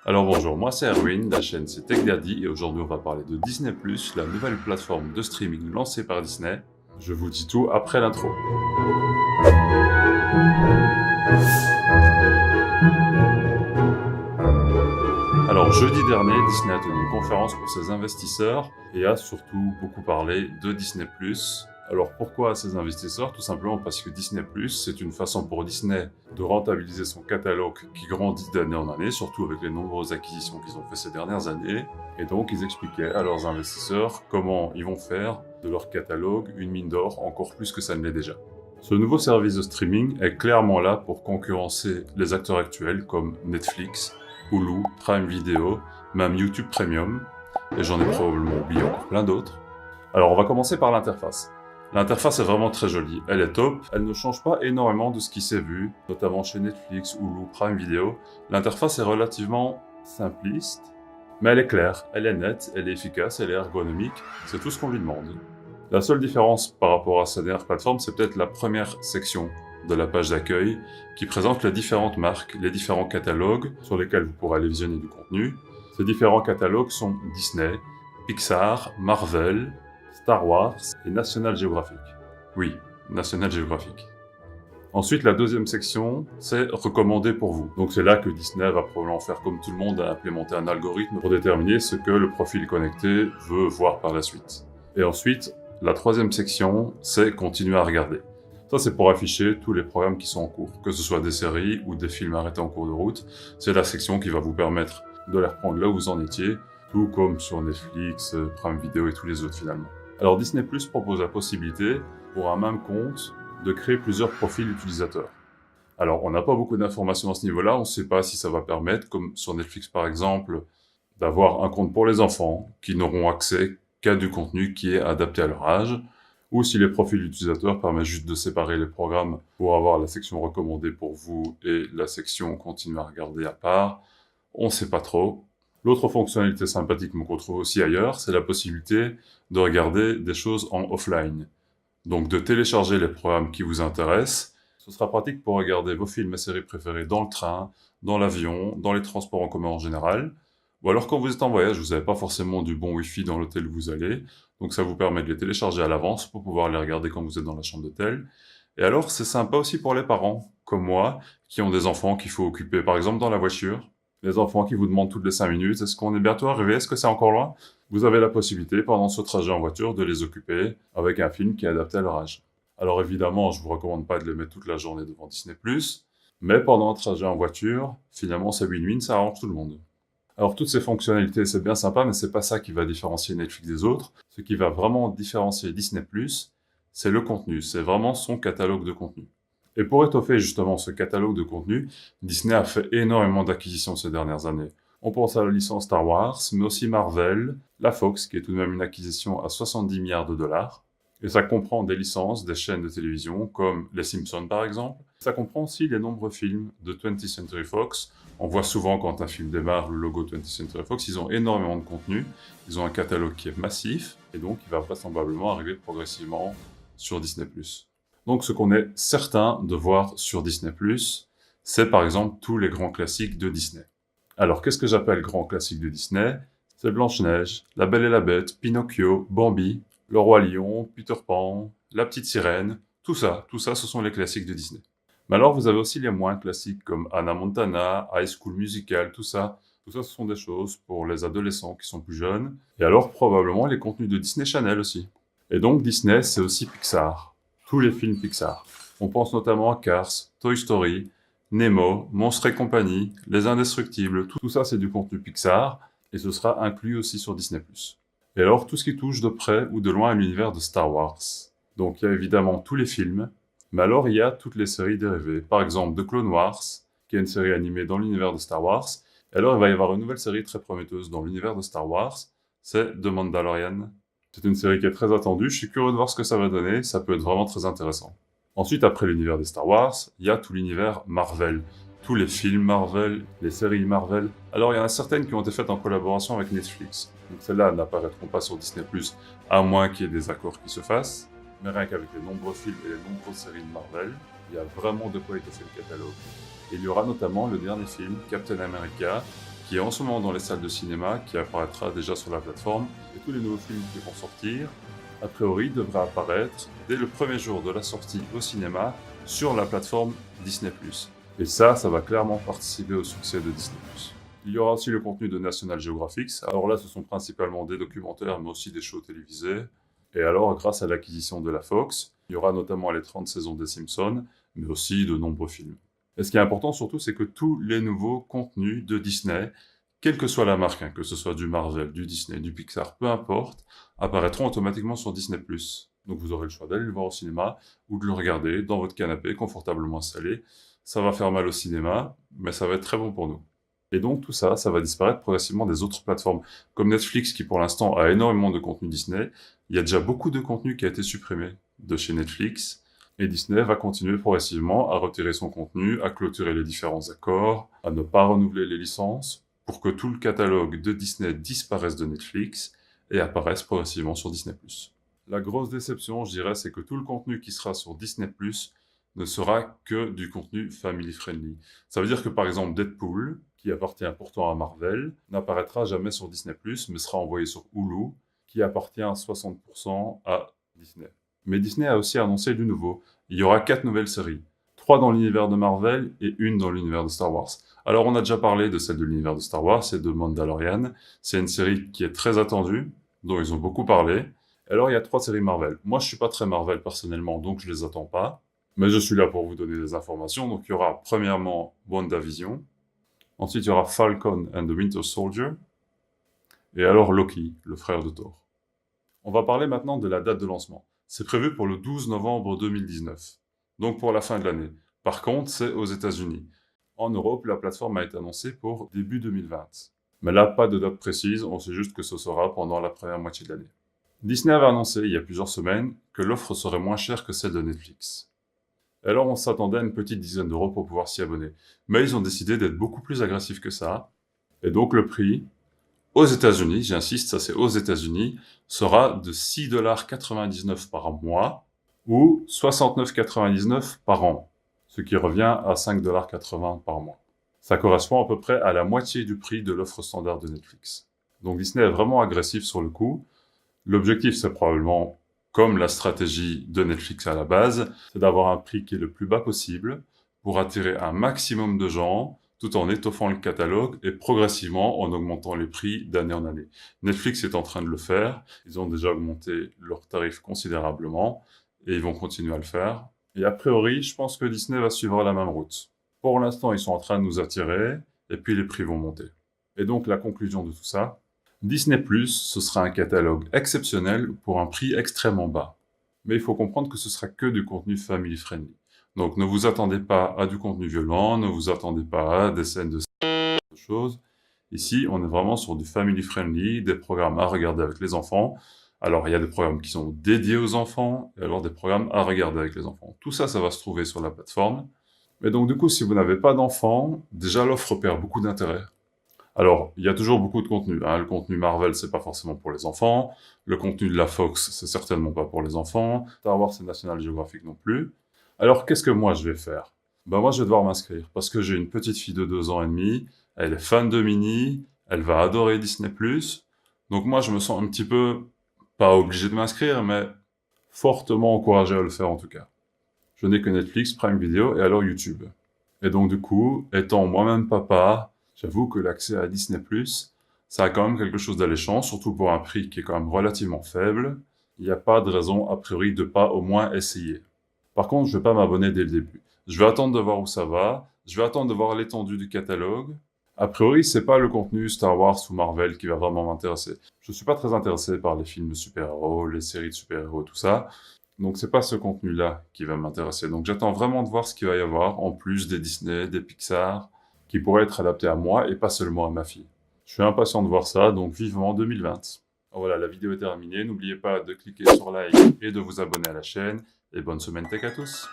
Alors bonjour, moi c'est Erwin, la chaîne c'est Tech Daddy et aujourd'hui on va parler de Disney+, la nouvelle plateforme de streaming lancée par Disney. Je vous dis tout après l'intro. Alors jeudi dernier, Disney a tenu une conférence pour ses investisseurs et a surtout beaucoup parlé de Disney+. Alors pourquoi ces investisseurs? Tout simplement parce que Disney+, c'est une façon pour Disney de rentabiliser son catalogue qui grandit d'année en année, surtout avec les nombreuses acquisitions qu'ils ont fait ces dernières années. Et donc ils expliquaient à leurs investisseurs comment ils vont faire de leur catalogue une mine d'or encore plus que ça ne l'est déjà. Ce nouveau service de streaming est clairement là pour concurrencer les acteurs actuels comme Netflix, Hulu, Prime Video, même YouTube Premium, et j'en ai probablement oublié encore plein d'autres. Alors on va commencer par l'interface. L'interface est vraiment très jolie, elle est top, elle ne change pas énormément de ce qui s'est vu, notamment chez Netflix, Hulu, Prime Video. L'interface est relativement simpliste, mais elle est claire, elle est nette, elle est efficace, elle est ergonomique, c'est tout ce qu'on lui demande. La seule différence par rapport à sa dernière plateforme, c'est peut-être la première section de la page d'accueil qui présente les différentes marques, les différents catalogues sur lesquels vous pourrez aller visionner du contenu. Ces différents catalogues sont Disney, Pixar, Marvel, Star Wars et National Geographic. Oui, National Geographic. Ensuite, la deuxième section, c'est recommandé pour vous. Donc c'est là que Disney va probablement faire comme tout le monde, à implémenter un algorithme pour déterminer ce que le profil connecté veut voir par la suite. Et ensuite, la troisième section, c'est continuer à regarder. Ça, c'est pour afficher tous les programmes qui sont en cours, que ce soit des séries ou des films arrêtés en cours de route. C'est la section qui va vous permettre de les reprendre là où vous en étiez, tout comme sur Netflix, Prime Video et tous les autres finalement. Alors Disney+ propose la possibilité, pour un même compte, de créer plusieurs profils utilisateurs. Alors on n'a pas beaucoup d'informations à ce niveau-là, on ne sait pas si ça va permettre, comme sur Netflix par exemple, d'avoir un compte pour les enfants qui n'auront accès qu'à du contenu qui est adapté à leur âge, ou si les profils utilisateurs permettent juste de séparer les programmes pour avoir la section recommandée pour vous et la section continuer à regarder à part. On ne sait pas trop. L'autre fonctionnalité sympathique qu'on trouve aussi ailleurs, c'est la possibilité de regarder des choses en offline. Donc de télécharger les programmes qui vous intéressent. Ce sera pratique pour regarder vos films et séries préférés dans le train, dans l'avion, dans les transports en commun en général. Ou alors quand vous êtes en voyage, vous n'avez pas forcément du bon Wi-Fi dans l'hôtel où vous allez. Donc ça vous permet de les télécharger à l'avance pour pouvoir les regarder quand vous êtes dans la chambre d'hôtel. Et alors c'est sympa aussi pour les parents, comme moi, qui ont des enfants qu'il faut occuper par exemple dans la voiture. Les enfants qui vous demandent toutes les 5 minutes, est-ce qu'on est bientôt arrivé, est-ce que c'est encore loin? Vous avez la possibilité pendant ce trajet en voiture de les occuper avec un film qui est adapté à leur âge. Alors évidemment, je vous recommande pas de les mettre toute la journée devant Disney+, mais pendant un trajet en voiture, finalement c'est win-win, ça arrange tout le monde. Alors toutes ces fonctionnalités, c'est bien sympa, mais c'est pas ça qui va différencier Netflix des autres. Ce qui va vraiment différencier Disney+, c'est le contenu, c'est vraiment son catalogue de contenu. Et pour étoffer justement ce catalogue de contenu, Disney a fait énormément d'acquisitions ces dernières années. On pense à la licence Star Wars, mais aussi Marvel, la Fox, qui est tout de même une acquisition à 70 milliards de dollars. Et ça comprend des licences, des chaînes de télévision, comme Les Simpsons par exemple. Ça comprend aussi les nombreux films de 20th Century Fox. On voit souvent quand un film démarre le logo 20th Century Fox, ils ont énormément de contenu, ils ont un catalogue qui est massif, et donc il va vraisemblablement arriver progressivement sur Disney+. Donc ce qu'on est certain de voir sur Disney+, c'est par exemple tous les grands classiques de Disney. Alors qu'est-ce que j'appelle grands classiques de Disney? C'est Blanche-Neige, La Belle et la Bête, Pinocchio, Bambi, Le Roi Lion, Peter Pan, La Petite Sirène, tout ça ce sont les classiques de Disney. Mais alors vous avez aussi les moins classiques comme Hannah Montana, High School Musical, tout ça ce sont des choses pour les adolescents qui sont plus jeunes, et alors probablement les contenus de Disney Channel aussi. Et donc Disney, c'est aussi Pixar. Tous les films Pixar. On pense notamment à Cars, Toy Story, Nemo, Monstres et compagnie, Les Indestructibles, tout ça c'est du contenu Pixar, et ce sera inclus aussi sur Disney+. Et alors tout ce qui touche de près ou de loin à l'univers de Star Wars. Donc il y a évidemment tous les films, mais alors il y a toutes les séries dérivées. Par exemple The Clone Wars, qui est une série animée dans l'univers de Star Wars. Et alors il va y avoir une nouvelle série très prometteuse dans l'univers de Star Wars, c'est The Mandalorian. C'est une série qui est très attendue, je suis curieux de voir ce que ça va donner, ça peut être vraiment très intéressant. Ensuite, après l'univers des Star Wars, il y a tout l'univers Marvel. Tous les films Marvel, les séries Marvel. Alors il y en a certaines qui ont été faites en collaboration avec Netflix. Donc celles-là n'apparaîtront pas sur Disney+, à moins qu'il y ait des accords qui se fassent. Mais rien qu'avec les nombreux films et les nombreuses séries de Marvel, il y a vraiment de quoi étoffer le catalogue. Et il y aura notamment le dernier film, Captain America, qui est en ce moment dans les salles de cinéma, qui apparaîtra déjà sur la plateforme. Et tous les nouveaux films qui vont sortir, a priori, devraient apparaître dès le premier jour de la sortie au cinéma sur la plateforme Disney+. Et ça va clairement participer au succès de Disney+. Il y aura aussi le contenu de National Geographic. Alors là, ce sont principalement des documentaires, mais aussi des shows télévisés. Et alors, grâce à l'acquisition de la Fox, il y aura notamment les 30 saisons des Simpsons, mais aussi de nombreux films. Et ce qui est important surtout, c'est que tous les nouveaux contenus de Disney, quelle que soit la marque, que ce soit du Marvel, du Disney, du Pixar, peu importe, apparaîtront automatiquement sur Disney+. Donc vous aurez le choix d'aller le voir au cinéma ou de le regarder dans votre canapé, confortablement installé. Ça va faire mal au cinéma, mais ça va être très bon pour nous. Et donc tout ça va disparaître progressivement des autres plateformes, comme Netflix qui pour l'instant a énormément de contenu Disney. Il y a déjà beaucoup de contenu qui a été supprimé de chez Netflix, et Disney va continuer progressivement à retirer son contenu, à clôturer les différents accords, à ne pas renouveler les licences, pour que tout le catalogue de Disney disparaisse de Netflix et apparaisse progressivement sur Disney+. La grosse déception, je dirais, c'est que tout le contenu qui sera sur Disney+, ne sera que du contenu family-friendly. Ça veut dire que par exemple Deadpool, qui appartient pourtant à Marvel, n'apparaîtra jamais sur Disney+, mais sera envoyé sur Hulu, qui appartient à 60% à Disney. Mais Disney a aussi annoncé du nouveau. Il y aura 4 nouvelles séries. 3 dans l'univers de Marvel et 1 dans l'univers de Star Wars. Alors on a déjà parlé de celle de l'univers de Star Wars, c'est de Mandalorian. C'est une série qui est très attendue, dont ils ont beaucoup parlé. Alors il y a 3 séries Marvel. Moi je suis pas très Marvel personnellement, donc je les attends pas. Mais je suis là pour vous donner des informations. Donc il y aura premièrement WandaVision. Ensuite il y aura Falcon and the Winter Soldier. Et alors Loki, le frère de Thor. On va parler maintenant de la date de lancement. C'est prévu pour le 12 novembre 2019. Donc pour la fin de l'année. Par contre, c'est aux États-Unis. En Europe, la plateforme a été annoncée pour début 2020. Mais là, pas de date précise, on sait juste que ce sera pendant la première moitié de l'année. Disney avait annoncé il y a plusieurs semaines que l'offre serait moins chère que celle de Netflix. Alors on s'attendait à une petite dizaine d'euros pour pouvoir s'y abonner. Mais ils ont décidé d'être beaucoup plus agressifs que ça. Et donc le prix, aux États-Unis, j'insiste, ça c'est aux États-Unis, sera de 6,99$ par mois ou 69,99$ par an, ce qui revient à 5,80$ par mois. Ça correspond à peu près à la moitié du prix de l'offre standard de Netflix. Donc Disney est vraiment agressif sur le coup. L'objectif, c'est probablement, comme la stratégie de Netflix à la base, c'est d'avoir un prix qui est le plus bas possible pour attirer un maximum de gens, tout en étoffant le catalogue et progressivement en augmentant les prix d'année en année. Netflix est en train de le faire. Ils ont déjà augmenté leurs tarifs considérablement et ils vont continuer à le faire. Et a priori, je pense que Disney va suivre la même route. Pour l'instant, ils sont en train de nous attirer et puis les prix vont monter. Et donc, la conclusion de tout ça, Disney+, ce sera un catalogue exceptionnel pour un prix extrêmement bas. Mais il faut comprendre que ce sera que du contenu family-friendly. Donc ne vous attendez pas à du contenu violent, ne vous attendez pas à des scènes de choses. Ici, on est vraiment sur du family-friendly, des programmes à regarder avec les enfants. Alors, il y a des programmes qui sont dédiés aux enfants, et alors des programmes à regarder avec les enfants. Tout ça, ça va se trouver sur la plateforme. Et donc, du coup, si vous n'avez pas d'enfants, déjà l'offre perd beaucoup d'intérêt. Alors, il y a toujours beaucoup de contenu. Le contenu Marvel, c'est pas forcément pour les enfants. Le contenu de la Fox, c'est certainement pas pour les enfants. Star Wars et National Geographic non plus. Alors, qu'est-ce que moi je vais faire? Moi, je vais devoir m'inscrire parce que j'ai une petite fille de 2 ans et demi. Elle est fan de Minnie. Elle va adorer Disney+. Donc moi, je me sens un petit peu, pas obligé de m'inscrire, mais fortement encouragé à le faire en tout cas. Je n'ai que Netflix, Prime Video et alors YouTube. Et donc du coup, étant moi-même papa, j'avoue que l'accès à Disney+, ça a quand même quelque chose d'alléchant, surtout pour un prix qui est quand même relativement faible. Il n'y a pas de raison, a priori, de pas au moins essayer. Par contre, je ne vais pas m'abonner dès le début. Je vais attendre de voir où ça va. Je vais attendre de voir l'étendue du catalogue. A priori, c'est pas le contenu Star Wars ou Marvel qui va vraiment m'intéresser. Je suis pas très intéressé par les films de super-héros, les séries de super-héros, tout ça. Donc c'est pas ce contenu-là qui va m'intéresser. Donc j'attends vraiment de voir ce qu'il va y avoir, en plus des Disney, des Pixar, qui pourraient être adaptés à moi et pas seulement à ma fille. Je suis impatient de voir ça, donc vivement 2020. Voilà, la vidéo est terminée. N'oubliez pas de cliquer sur like et de vous abonner à la chaîne. Et bonne semaine tech à tous!